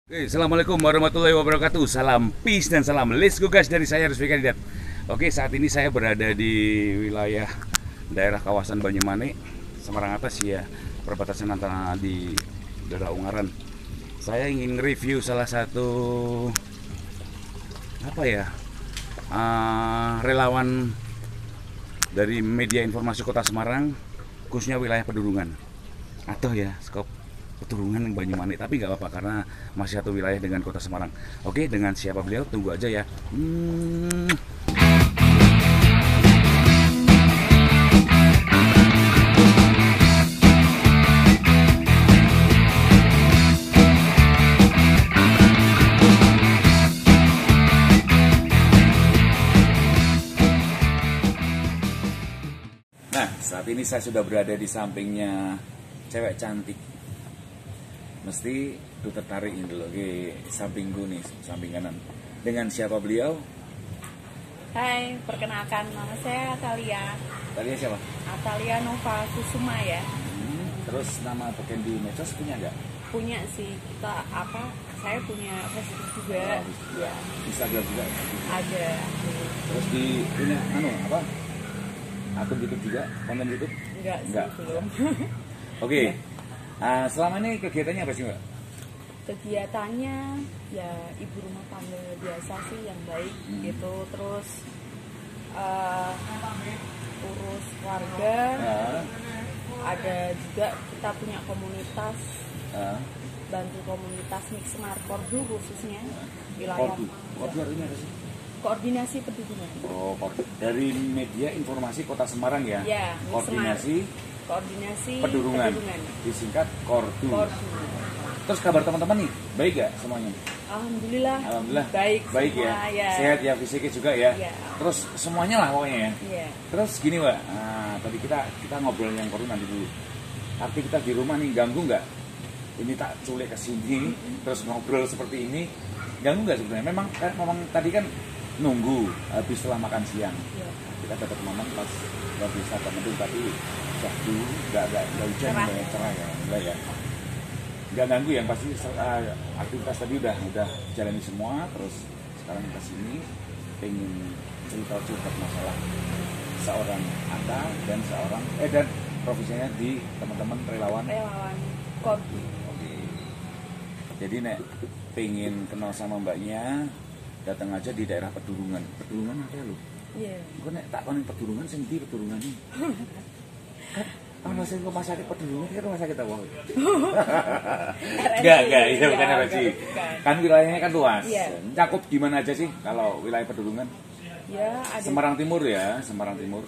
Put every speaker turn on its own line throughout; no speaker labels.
Oke, Assalamualaikum warahmatullahi wabarakatuh. Salam peace dan salam let's go guys dari saya Rizky Kandidat. Oke, saat ini saya berada di wilayah daerah kawasan Banyumane, Semarang Atas ya, perbatasan antara di daerah Ungaran. Saya ingin review salah satu relawan dari media informasi Kota Semarang, khususnya wilayah Pedurungan atau ya skop Pedurungan Banyumane, tapi nggak apa-apa karena masih satu wilayah dengan Kota Semarang. Oke, dengan siapa beliau tunggu aja ya. Nah, saat ini saya sudah berada di sampingnya cewek cantik. Mesti tuh tertarik ini loh, sampingku nih, samping kanan. Dengan siapa beliau?
Hai, perkenalkan nama saya Atalia.
Atalia siapa?
Atalia Nova Kusuma ya.
Terus nama token di medsos punya nggak?
Punya sih, saya punya Facebook juga. Ya,
Instagram juga?
ada.
Terus di punya akun YouTube juga, konten YouTube?
Enggak sih,
Enggak.
belum.
Oke. Selama ini kegiatannya apa sih Mbak?
Kegiatannya ya ibu rumah tangga biasa sih yang baik gitu. Terus urus keluarga. Ada juga kita punya komunitas. Bantu komunitas Mix Smart Kordu khususnya wilayah.
Kordu artinya apa sih?
Koordinasi Pedurungan.
Oh, dari media informasi Kota Semarang ya?
Ya, Koordinasi
Pedurungan. Disingkat Kordu. Terus kabar teman-teman nih, baik gak semuanya?
Alhamdulillah.
Baik
semua,
ya? Sehat ya, fisiknya juga ya?
Ya.
Terus semuanya lah pokoknya ya?
Iya.
Terus gini Mbak, tadi kita ngobrol yang Kordu nanti dulu. Aktivitas di rumah nih ganggu nggak? Ini tak culik ke sini, terus ngobrol seperti ini, ganggu nggak sebenarnya? Memang tadi kan nunggu habis setelah makan siang.
Ya.
Kita dapat momen pas nggak bisa temen tapi waktu nggak hujan, nggak cerah ya, enggak ya. Nggak ganggu yang pasti aktivitas tadi udah jalani semua. Terus sekarang ke sini pengen cerita masalah seorang Ata dan dan profesinya di teman-teman relawan
Kordu.
Oke. Jadi nek pengen kenal sama mbaknya, datang aja di daerah Pedurungan. Pedurungan ada lo.
Iya.
Gue nek tak konin Pedurungan sing ndi Pedurungan ini. Kan sing rumah sakit Pedurungan kan rumah sakit apa? Enggak, iya bukan RSI. Kan wilayahnya kan luas.
Iya.
Cakup di mana aja sih kalau wilayah Pedurungan?
Ya, ada.
Semarang Timur ya, Semarang Timur.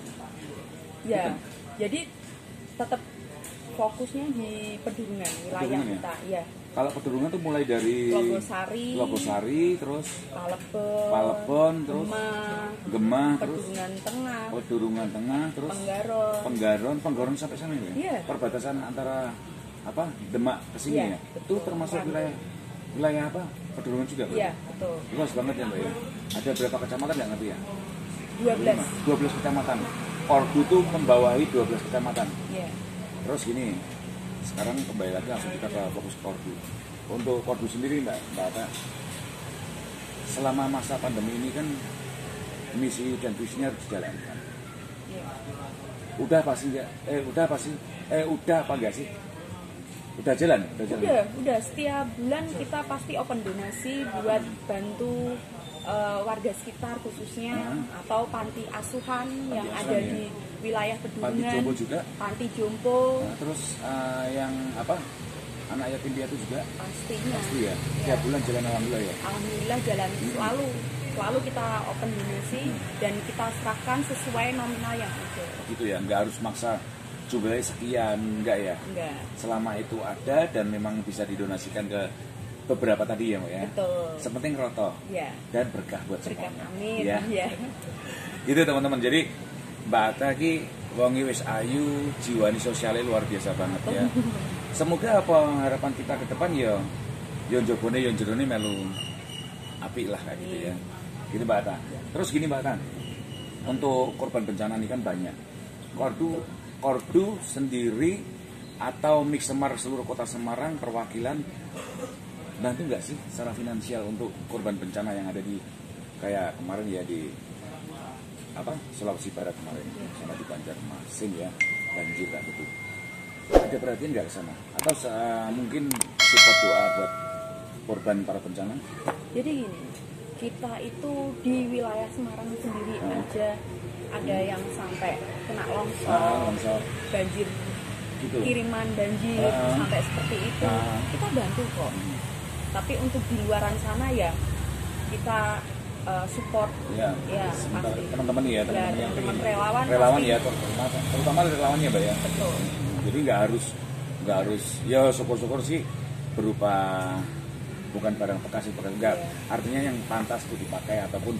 Ya. Jadi tetap fokusnya di Pedurungan, wilayah
Pedurungan,
kita. Ya.
Kalau Pedurungan tuh mulai dari
Logosari,
terus
Palebon,
terus
Gemah,
terus Pedurungan Tengah, terus Penggaron sampai sana ya?
Iya.
Perbatasan antara Demak ke sini
Iya,
ya? Itu termasuk wilayah Pedurungan juga?
Iya, betul.
Luas banget ya Mbak ya? Ada berapa kecamatan nggak ngerti ya?
12
kecamatan. Kordu tuh membawahi 12 kecamatan.
Iya.
Terus gini, sekarang kembali lagi langsung kita ke fokus Kordu. Untuk Kordu sendiri Mbak Ata, selama masa pandemi ini kan misi dan visinya harus dijalankan.
Iya.
Udah apa enggak sih? Udah jalan?
Udah setiap bulan kita pasti open donasi buat bantu warga sekitar khususnya atau panti asuhan yang ada di wilayah Pedurungan.
Panti Jompo juga?
Panti Jompo.
Nah, terus yang anak yatim piatu juga?
Pastinya.
Pasti ya? Tiap bulan jalan alhamdulillah ya?
Alhamdulillah jalan selalu kita open donasi dan kita serahkan sesuai nominal yang ada.
Gitu ya, nggak harus maksa jumlahnya sekian, enggak ya?
Enggak.
Selama itu ada dan memang bisa didonasikan ke beberapa tadi ya Mbak ya?
Betul.
Sepenting roto
Ya.
dan berkah buat
Berkah,
semuanya.
amin.
Ya.
Ya.
Gitu teman-teman. Jadi Mbak Ata ki wongi wis ayu, jiwani sosialnya luar biasa banget ya. Semoga harapan kita ke depan ya njobone ya jerone melu apik lah kayak gitu ya. Gitu Mbak Ata. Terus gini Mbak Ata, untuk korban bencana ini kan banyak. Kordu sendiri atau Mix Semar seluruh kota Semarang perwakilan bantu nggak sih secara finansial untuk korban bencana yang ada di kayak kemarin ya di Sulawesi Barat kemarin sama di Banjarmasin ya, banjir kayak gitu. Ada perhatian nggak ke sana? Atau mungkin support doa buat korban para bencana?
Jadi gini, kita itu di wilayah Semarang sendiri aja ada yang sampai kena longsor, banjir, gitu. Kiriman banjir sampai seperti itu, kita bantu kok. Tapi untuk di luaran sana ya kita support ya pasti.
Teman-teman ya,
teman-teman relawan
ya, terutama relawannya Mbak ya.
Betul.
Jadi nggak harus ya syukur-syukur sih berupa bukan barang bekas enggak. Artinya yang pantas itu dipakai ataupun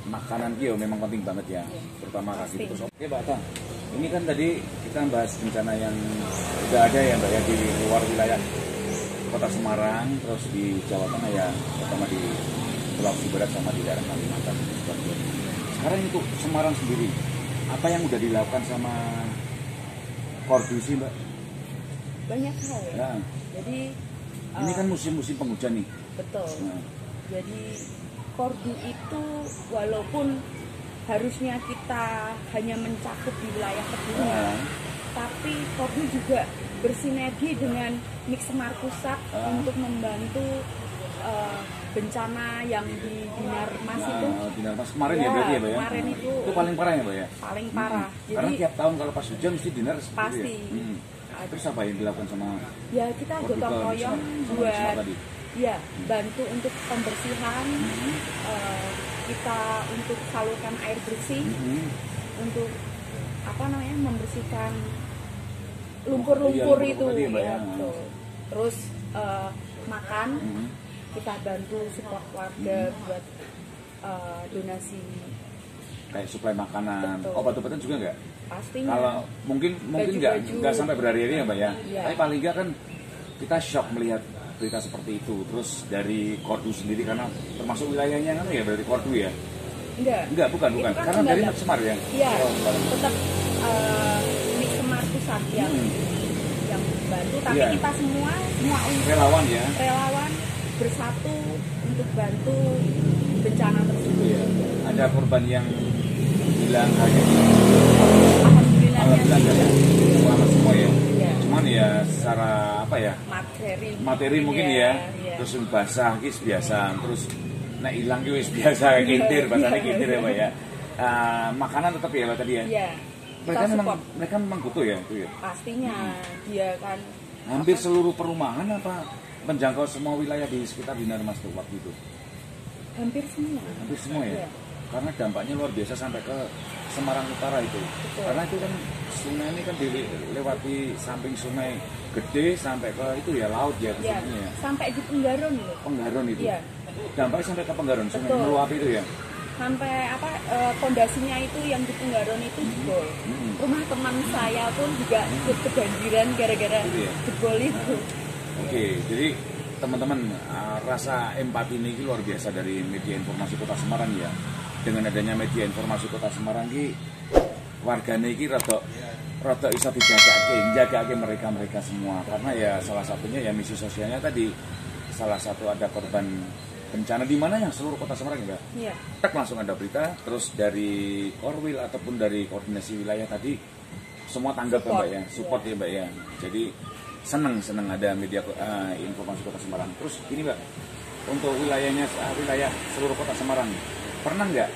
makanan memang penting banget ya, terutama kasih itu. Oke Mbak Ata, ini kan tadi kita bahas bencana yang udah ada ya Mbak ya di luar wilayah Kota Semarang, terus di Jawa Tengah ya, terutama di Sulawesi Barat sama di daerah Kalimantan. Sekarang itu Semarang sendiri, apa yang udah dilakukan sama Kordu sih Mbak?
Banyak hal ya. Jadi
ini kan musim-musim penghujan nih.
Betul. Jadi Kordu itu walaupun harusnya kita hanya mencakup di wilayah Kebumen, tapi Kordu juga bersinergi dengan Mix Semar Pusat untuk membantu bencana yang di Dinar Mas itu.
Dinar Mas kemarin ya berarti ya Mbak ya?
Kemarin itu
paling parah ya Mbak ya?
Paling parah.
Jadi, karena tiap tahun kalau pas hujan mesti Dinar
pasti.
Ya? Terus apa yang dilakukan sama?
Ya kita gotong royong buat bantu untuk pembersihan, kita untuk salurkan air bersih, untuk membersihkan lumpur-lumpur itu ya. Terus makan, kita bantu support warga buat donasi
kayak suplai makanan. Obat-obatan juga nggak?
Pastinya.
Kalau mungkin nggak sampai berhari-hari ya Mbak ya. Tapi paling nggak kan kita shock melihat berita seperti itu. Terus dari Kordu sendiri, karena termasuk wilayahnya kan ya, berarti Kordu ya? Enggak, bukan. Kan karena dari Semar ya?
Iya, tetap Mix Semar Pusat yang bantu. Tapi kita semua
relawan ya?
Relawan bersatu untuk bantu bencana tersebut.
Iya. Ada korban yang hilang hanya
Alhamdulillah ya.
Selamat semua ya. Cuman ya secara materi mungkin ya. Terus basah kis biasa, terus hilang wis biasa kintir, bahasanya kintir ya Mbak ya. Makanan tetap ya Mbak tadi ya.
Iya.
Mereka memang butuh ya itu ya.
Pastinya dia kan
hampir seluruh perumahan apa menjangkau semua wilayah di sekitar Dinar Mas tuh waktu itu.
Hampir semua
ya. Karena dampaknya luar biasa sampai ke Semarang Utara itu.
Betul.
Karena itu kan sungai ini kan dilewati samping sungai gede sampai ke itu ya laut ya
ya. Sampai di Penggaron loh.
Penggaron itu.
Ya.
Dampaknya sampai ke Penggaron, sungai meluap itu ya.
Sampai pondasinya itu yang di Penggaron itu jebol. Rumah teman saya pun juga ikut kebanjiran gara-gara jebol itu.
Oke, jadi teman-teman rasa empati ini luar biasa dari media informasi Kota Semarang ya. Dengan adanya media informasi Kota Semarang ini wargane iki rada iso dijagake mereka semua, karena ya salah satunya ya misi sosialnya tadi, salah satu ada korban bencana di mana yang seluruh Kota Semarang ya.
Iya.
Langsung ada berita, terus dari Korwil ataupun dari koordinasi wilayah tadi semua tanggap ya Mbak ya, support ya Mbak ya. Jadi senang ada media informasi Kota Semarang. Terus ini Mbak, untuk wilayah seluruh Kota Semarang, pernah nggak?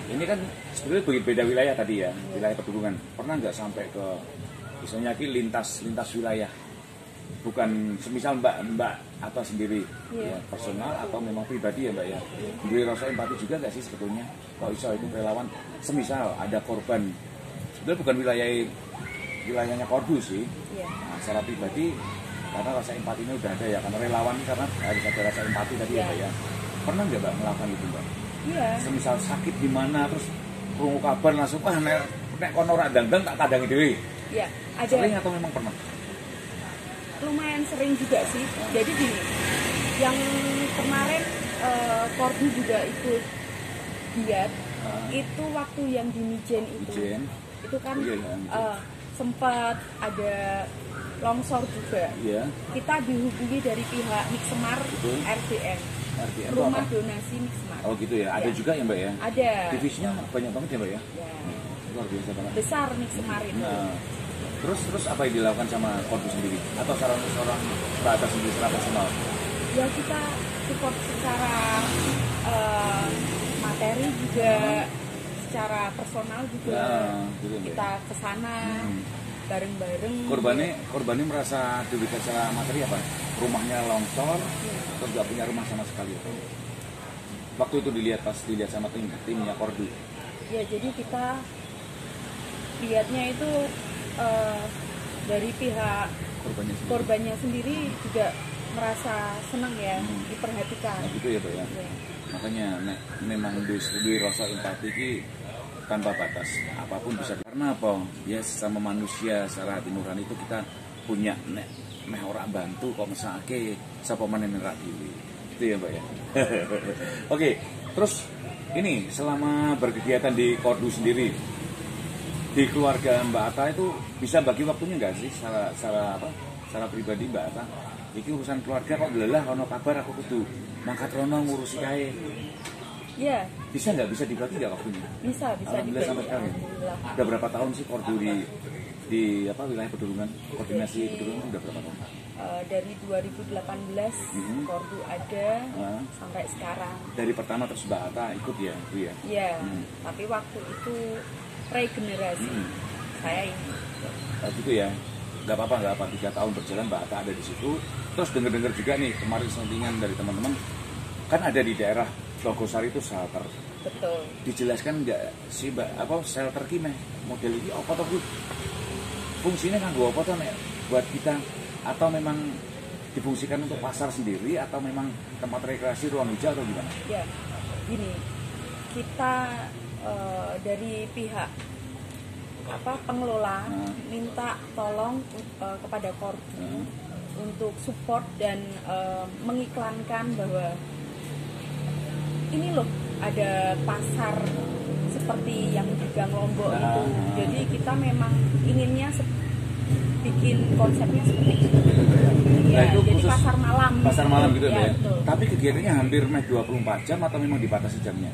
Ini kan sebenarnya beda wilayah tadi ya, wilayah pegunungan. Pernah nggak sampai ke misalnya lintas wilayah? Bukan semisal Mbak atau sendiri ya, personal atau memang pribadi ya Mbak ya. Beri rasa empati juga nggak sih sebetulnya? Kalau iso itu relawan, semisal ada korban, sebenarnya bukan wilayahnya Kordu sih. Nah, secara pribadi karena rasa empati ini udah ada ya, karena relawan ini karena harus ada rasa empati tadi ya Mbak ya. Pernah nggak Mbak melakukan itu Mbak?
Iya.
Semisal sakit di mana terus krungu kabar langsung nek kono ora ndang tak kadangi dhewe.
Iya, ada.
Sering atau memang pernah?
Lumayan sering juga sih. Jadi gini, yang kemarin Kordu juga ikut giat, itu waktu yang di Mijen itu. Itu kan sempat ada longsor juga.
Iya.
Kita dihubungi dari pihak Mixemar RDM. Rumah donasi Mixemar.
Oh gitu ya. Ada juga ya Mbak ya?
Ada.
Divisinya banyak banget ya Mbak ya?
Ya.
Luar biasa banget.
Besar Mixemar itu.
Nah, terus apa yang dilakukan sama kordu sendiri? Atau seorang Mbak Atta sendiri secara personal?
Ya kita support secara materi juga, secara personal juga.
Gitu,
kita kesana bareng-bareng.
Korbannya merasa dirugikan secara materi apa? Rumahnya longsor, atau nggak punya rumah sama sekali? Waktu itu dilihat sama timnya kordu.
Ya jadi kita lihatnya itu dari pihak korbannya sendiri juga merasa senang ya, diperhatikan.
Nah, gitu ya Pak ya. Makanya memang di rasa empati ki tanpa batas, apapun bisa. Karena apa? Ya sesama manusia secara hati nurani itu kita punya meh ora bantu kok mesake sapa meneh rak dhewe. Itu ya Mbak ya. Oke, terus ini selama berkegiatan di kordu sendiri, di keluarga Mbak Atta itu bisa bagi waktunya nggak sih secara pribadi Mbak Atta? Iki urusan keluarga kok lelah ono kabar aku kudu mangkat rono ngurusi kae.
Iya.
Bisa nggak dibagi nggak waktunya?
Bisa
Alhamdulillah
dibagi.
sampai sekarang. Udah berapa tahun sih kordu di wilayah Pedulungan, koordinasi Pedulungan udah berapa tahun?
Dari 2018 kordu ada sampai sekarang.
Dari pertama terus Mbak Atta ikut ya, Bu ya?
Iya. Tapi waktu itu regenerasi saya ini.
Gitu ya. Nggak apa-apa 3 tahun berjalan Mbak Atta ada di situ. Terus dengar juga nih kemarin sentingan dari teman-teman kan ada di daerah Logosari itu shelter.
Betul.
Dijelaskan nggak sih Mbak shelter ki model ini apa toh Bu? Fungsinya kan apa toh buat kita atau memang difungsikan untuk pasar sendiri atau memang tempat rekreasi ruang hijau atau gimana?
Ya, gini kita dari pihak pengelola minta tolong kepada kordu untuk support dan mengiklankan bahwa ini loh ada pasar seperti yang di Gang Lombok itu. Jadi kita memang inginnya bikin konsepnya seperti itu. Ya,
itu
jadi
khusus
pasar malam
gitu ya.
Betul.
Tapi kegiatannya hampir 24 jam atau memang dibatasi jamnya?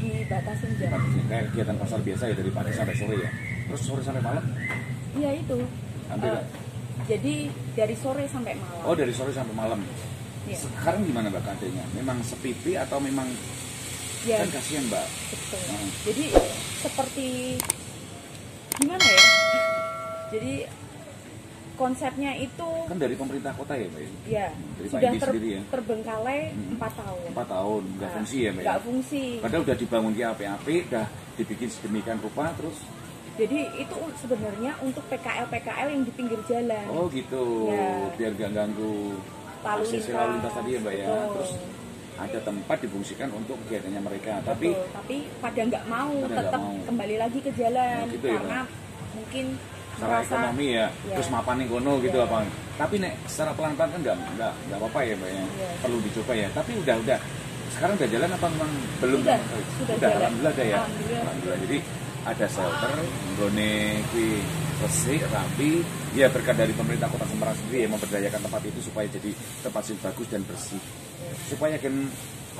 Dibatasin jam.
Kayak kegiatan pasar biasa ya dari pagi sampai sore ya. Terus sore sampai malam?
Iya itu.
Hampir.
Jadi dari sore sampai malam.
Oh dari sore sampai malam.
Ya.
Sekarang gimana Mbak keadaannya? Memang sepi atau memang
ya,
kan kasihan Mbak?
Betul. Jadi seperti gimana ya? Jadi konsepnya itu
kan dari pemerintah kota ya Mbak?
Ya.
Dari
sudah
ya?
terbengkalai 4 tahun.
4 tahun nggak fungsi ya Mbak?
Nggak fungsi.
Padahal udah dibangun di api-api, udah dibikin sedemikian rupa terus.
Jadi itu sebenarnya untuk PKL yang di pinggir jalan.
Oh gitu, ya. Biar nggak ganggu lalu lintas tadi ya Mbak ya. Terus ada tempat difungsikan untuk kegiatannya mereka.
Betul. Tapi pada nggak mau, tetap kembali lagi ke jalan gitu karena ya, mungkin
secara ekonomi ya, terus mapan kono gitu apa. Tapi secara pelan-pelan kan nggak apa-apa ya Mbak ya. Perlu dicoba ya. Tapi udah sekarang udah jalan apa memang belum?
Sudah
alhamdulillah ada ya. Alhamdulillah. Jadi ada shelter, nggone kuwi resik, rapi. Ya berkat dari pemerintah Kota Semarang sendiri yang memberdayakan tempat itu supaya jadi tempat yang bagus dan bersih. Supaya kan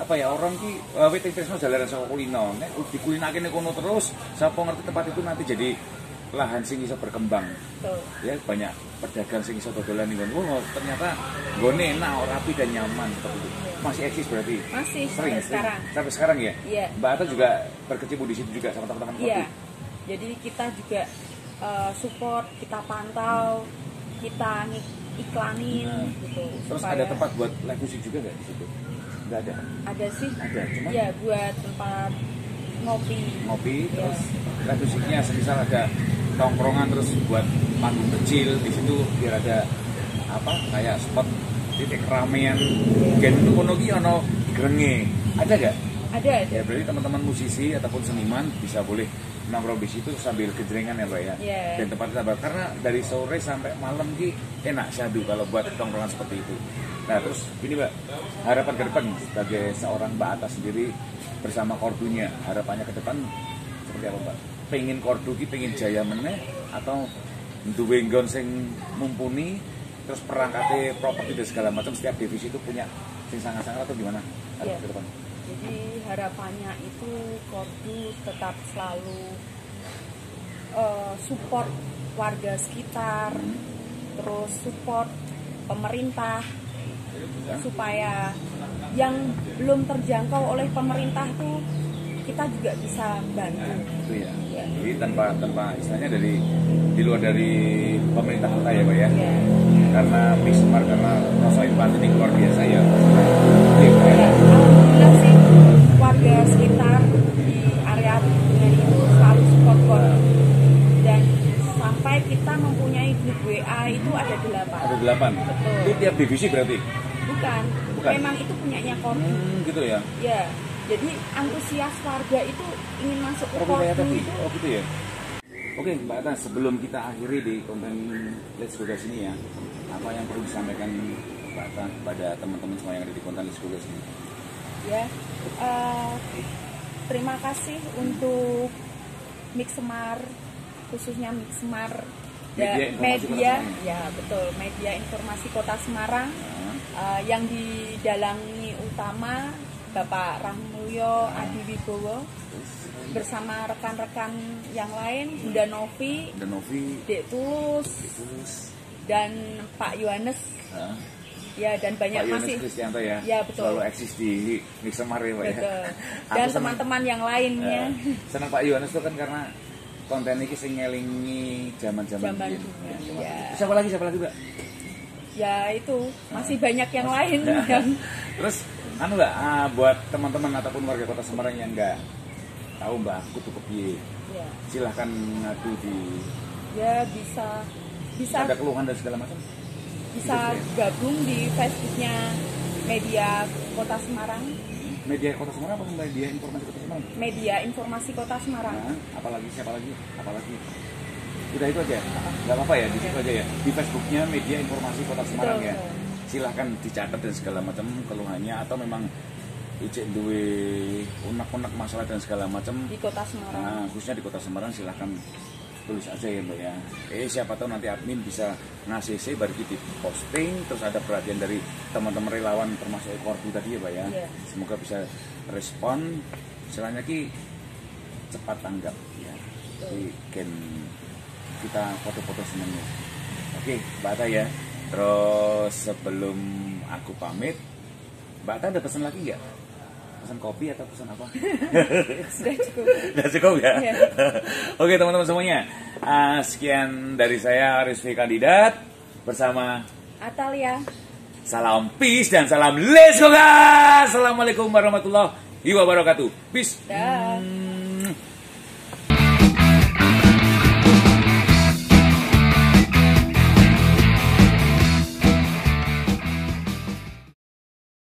orang ki weting tresno jalaran saka kulino. Nek dikulinake kono terus, sapa ngerti tempat itu nanti jadi lahan sing iso berkembang. Ya banyak pedagang sing iso dodolan ning ngono. Oh, ternyata nggone enak, rapi dan nyaman seperti itu. Masih eksis berarti?
Masih
sering. Sampai sekarang ya?
Iya.
Mbak Atta juga berkecimpung di situ juga sama teman-teman kopi?
Iya. Jadi kita juga support, kita pantau, kita iklanin gitu.
Terus ada tempat buat live music juga nggak di situ? Nggak ada? Ada
sih.
Ada, cuma?
Ya buat tempat ngopi.
Terus live musiknya semisal ada tongkrongan terus buat panggung kecil di situ biar ada kayak spot titik keramaian. Gen kono ki ono grenge. Ada nggak?
Ada.
Ya berarti teman-teman musisi ataupun seniman bisa boleh nongkrong di situ sambil kejrengan ya Mbak ya. Dan tempat sabar karena dari sore sampai malam ki enak syahdu kalau buat tongkrongan seperti itu. Nah terus ini Mbak, harapan ke depan sebagai seorang Mbak Atta sendiri bersama kordunya, harapannya ke depan seperti apa Mbak? Pengen kordu ki pengen jaya meneh atau duwe nggon sing mumpuni, terus perangkatnya properti dan segala macam, setiap divisi itu punya sing sangat-sangat atau gimana?
Iya.
Ke depan?
Jadi harapannya itu Kordu tetap selalu support warga sekitar, terus support pemerintah, supaya yang belum terjangkau oleh pemerintah tuh kita juga bisa bantu.
Itu ya. Jadi tanpa istilahnya di luar dari pemerintah kota ya Pak ya.
Ya.
Karena Mix Semar, karena rasa empati ini luar biasa ya.
Ya, alhamdulillah sih warga sekitar di area Tunjungan itu selalu support Kordu. Dan sampai kita mempunyai grup WA itu ada 8.
Ada 8.
Betul.
Itu tiap divisi berarti?
Bukan. Memang itu punyanya Kordu.
Gitu ya.
Ya. Jadi antusias warga itu ingin masuk ke
Kordu
Kordu itu.
Oh gitu ya. Oke Mbak Ata, sebelum kita akhiri di konten Let's Go Guys ini ya, apa yang perlu disampaikan Mbak Ata kepada teman-teman semua yang ada di konten Let's Go Guys ini?
Ya, terima kasih untuk Mix Semar, khususnya Mix Semar media ya betul, media informasi Kota Semarang yang didalangi utama Bapak Rahmulyo Adi Wibowo bersama rekan-rekan yang lain, Bunda Novi, Dek Tulus, dan Pak Yohanes. Ya, dan banyak
Pak
masih
Kristianto ya,
betul.
Selalu eksis di Mix Semar ya Pak ya.
Dan teman-teman yang lainnya.
Senang Pak Yohanes itu kan karena konten ini sing ngelingi zaman-zaman
ya.
Siapa lagi Mbak?
Ya itu masih banyak yang lain.
Terus Mbak, buat teman-teman ataupun warga Kota Semarang yang nggak tahu Mbak, aku tuh kepiye, silahkan ngadu di. Ya bisa. Ada keluhan dan segala macam.
Bisa gabung di Facebooknya Media Kota Semarang.
Media Kota Semarang apa Media Informasi Kota Semarang? Media
Informasi Kota Semarang.
Siapa lagi? Udah itu aja, nggak apa-apa ya, di situ aja ya. Di Facebooknya Media Informasi Kota Semarang ya. Silahkan dicatat dan segala macam keluhannya, atau memang ijek duwe unek-unek masalah dan segala macam
di Kota Semarang.
Nah, khususnya di Kota Semarang silahkan tulis aja ya Mbak ya. Siapa tahu nanti admin bisa ngasih baru di posting, terus ada perhatian dari teman-teman relawan termasuk Kordu tadi ya Mbak ya. Semoga bisa respon, istilahnya cepat tanggap ya. Jadi kita foto-foto senangnya. Oke Mbak Ata ya. Terus sebelum aku pamit, Mbak Ata ada pesan lagi nggak? Pesan kopi atau pesan apa? Sudah cukup ya? Oke teman-teman semuanya, sekian dari saya Rizvi Kandidat bersama
Atalia.
Salam peace dan salam let's go guys. Assalamualaikum warahmatullahi wabarakatuh. Peace.